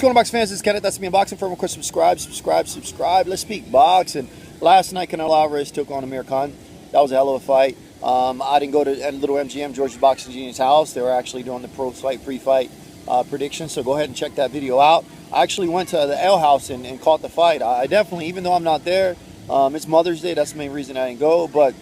What's going on, boxing fans? It's Kenneth. That's SBM Boxing. For everyone, subscribe. Let's speak boxing. Last night, Canelo Alvarez took on Amir Khan. That was a hell of a fight. I didn't go to little MGM, George's Boxing Genius house. They were actually doing the pre-fight predictions, so go ahead and check that video out. I actually went to the L house and caught the fight. I definitely, even though I'm not there, it's Mother's Day. That's the main reason I didn't go, but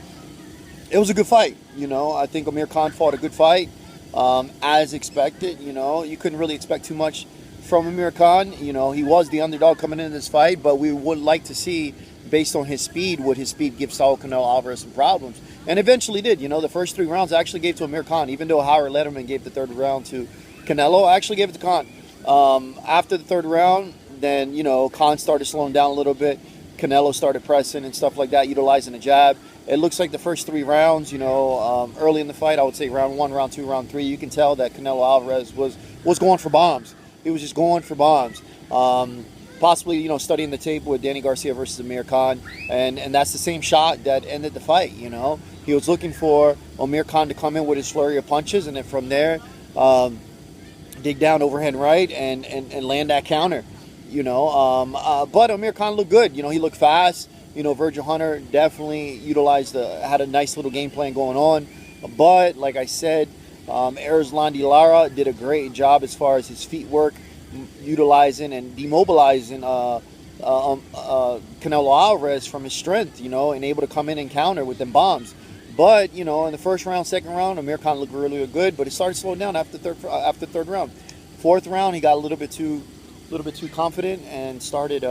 it was a good fight. I think Amir Khan fought a good fight, as expected. You couldn't really expect too much from Amir Khan. He was the underdog coming into this fight, but we would like to see, based on his speed, would his speed give Saul Canelo Alvarez some problems? And eventually did. The first 3 rounds I actually gave to Amir Khan, even though Howard Letterman gave the 3rd round to Canelo. I actually gave it to Khan. After the 3rd round, then, Khan started slowing down a little bit. Canelo started pressing and stuff like that, utilizing the jab. It looks like the first 3 rounds, early in the fight, I would say round 1, round 2, round 3, you can tell that Canelo Alvarez was going for bombs. He was just going for bombs. Possibly, studying the tape with Danny Garcia versus Amir Khan, and that's the same shot that ended the fight. He was looking for Amir Khan to come in with his flurry of punches, and then from there, dig down overhand right and land that counter. But Amir Khan looked good. He looked fast. Virgil Hunter definitely had a nice little game plan going on. But like I said, Erislandy Lara did a great job as far as his feet work, utilizing and demobilizing Canelo Alvarez from his strength, and able to come in and counter with them bombs. But, in the first round, 2nd round, Amir Khan looked really good, but it started slowing down after the 3rd round. 4th round, he got a little bit too confident and started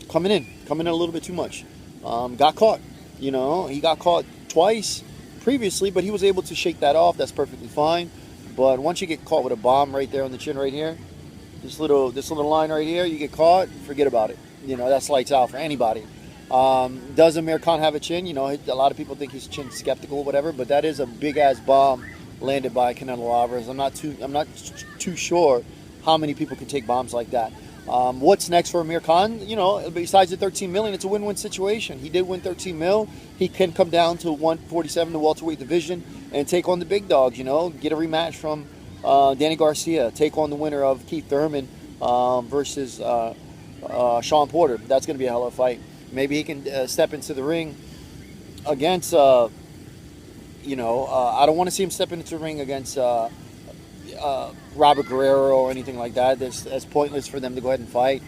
coming in a little bit too much. Got caught. He got caught twice previously, but he was able to shake that off. That's perfectly fine. But once you get caught with a bomb right there on the chin right here, this little line right here, you get caught, forget about it. That's lights out for anybody. Does Amir Khan have a chin? A lot of people think he's chin skeptical or whatever, but that is a big ass bomb landed by Canelo Alvarez. I'm not too sure how many people can take bombs like that. What's next for Amir Khan? Besides the 13 million, it's a win-win situation. He did win 13 mil. He can come down to 147, the welterweight division, and take on the big dogs. Get a rematch from Danny Garcia. Take on the winner of Keith Thurman versus Sean Porter. That's going to be a hell of a fight. Maybe he can step into the ring against. I don't want to see him step into the ring against Robert Guerrero or anything like that. That's pointless for them to go ahead and fight.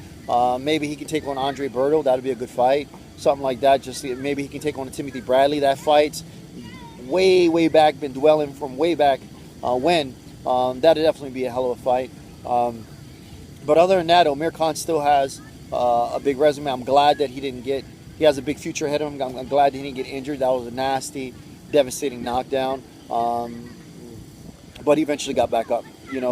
Maybe he can take on Andre Berto. That'd be a good fight. Something like that. Maybe he can take on Timothy Bradley. That fight's way back, been dwelling from way back when. That'd definitely be a hell of a fight. But other than that, Amir Khan still has a big resume. I'm glad that he has a big future ahead of him. I'm glad that he didn't get injured. That was a nasty, devastating knockdown. But he eventually got back up.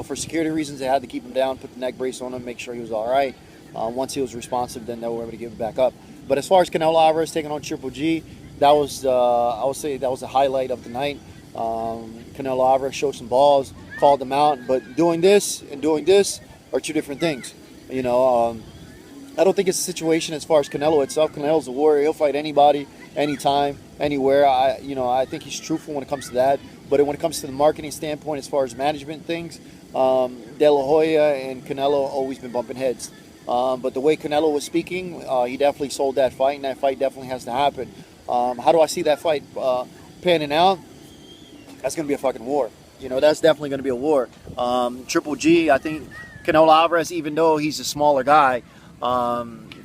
For security reasons, they had to keep him down, put the neck brace on him, make sure he was all right. Once he was responsive, then they were able to give him back up. But as far as Canelo Alvarez taking on Triple G, that was, I would say, that was the highlight of the night. Canelo Alvarez showed some balls, called them out, but doing this and doing this are 2 different things. I don't think it's a situation as far as Canelo itself. Canelo's a warrior. He'll fight anybody, anytime, anywhere. I think he's truthful when it comes to that. But when it comes to the marketing standpoint, as far as management things, De La Hoya and Canelo always been bumping heads. But the way Canelo was speaking, he definitely sold that fight, and that fight definitely has to happen. How do I see that fight panning out? That's going to be a fucking war. That's definitely going to be a war. Triple G, I think Canelo Alvarez, even though he's a smaller guy,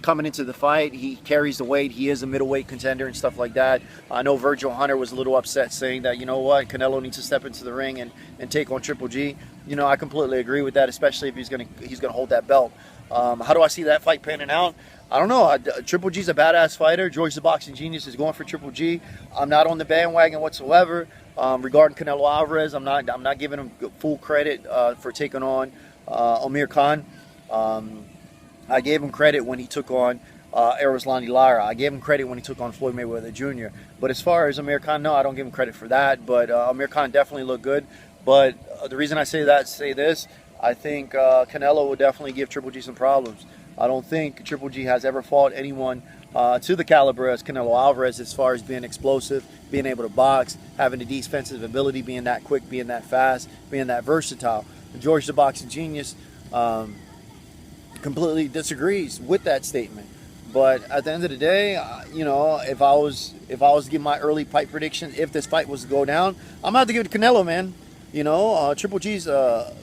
coming into the fight, he carries the weight. He is a middleweight contender and stuff like that. I know Virgil Hunter was a little upset, saying that, Canelo needs to step into the ring and take on Triple G. I completely agree with that, especially if he's gonna hold that belt. How do I see that fight panning out? I don't know. Triple G's a badass fighter. George the Boxing Genius is going for Triple G. I'm not on the bandwagon whatsoever. Regarding Canelo Alvarez, I'm not giving him full credit for taking on Amir Khan. I gave him credit when he took on Erislandy Lara. I gave him credit when he took on Floyd Mayweather Jr. But as far as Amir Khan, no, I don't give him credit for that. But Amir Khan definitely looked good. But the reason I say this, I think Canelo will definitely give Triple G some problems. I don't think Triple G has ever fought anyone to the caliber as Canelo Alvarez as far as being explosive, being able to box, having the defensive ability, being that quick, being that fast, being that versatile. George the Boxing Genius, completely disagrees with that statement. But at the end of the day, you know, if I was to give my early fight prediction, if this fight was to go down, I'm gonna have to give it to Canelo, man. You know, Triple G's a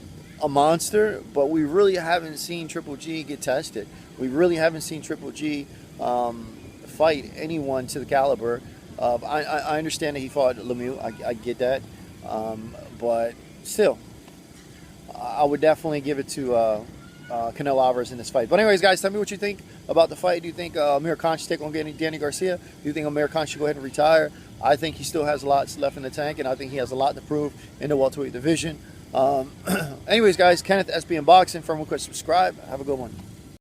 monster, but we really haven't seen Triple G get tested. We really haven't seen Triple G fight anyone to the caliber. I understand that he fought Lemieux. I get that, but still, I would definitely give it to Canelo Alvarez in this fight. But anyways, guys, tell me what you think about the fight. Do you think Amir Khan should take on Danny Garcia? Do you think Amir Khan should go ahead and retire? I think he still has lots left in the tank, and I think he has a lot to prove in the welterweight division. Anyways, guys, Kenneth, SBM Boxing. For more, subscribe. Have a good one.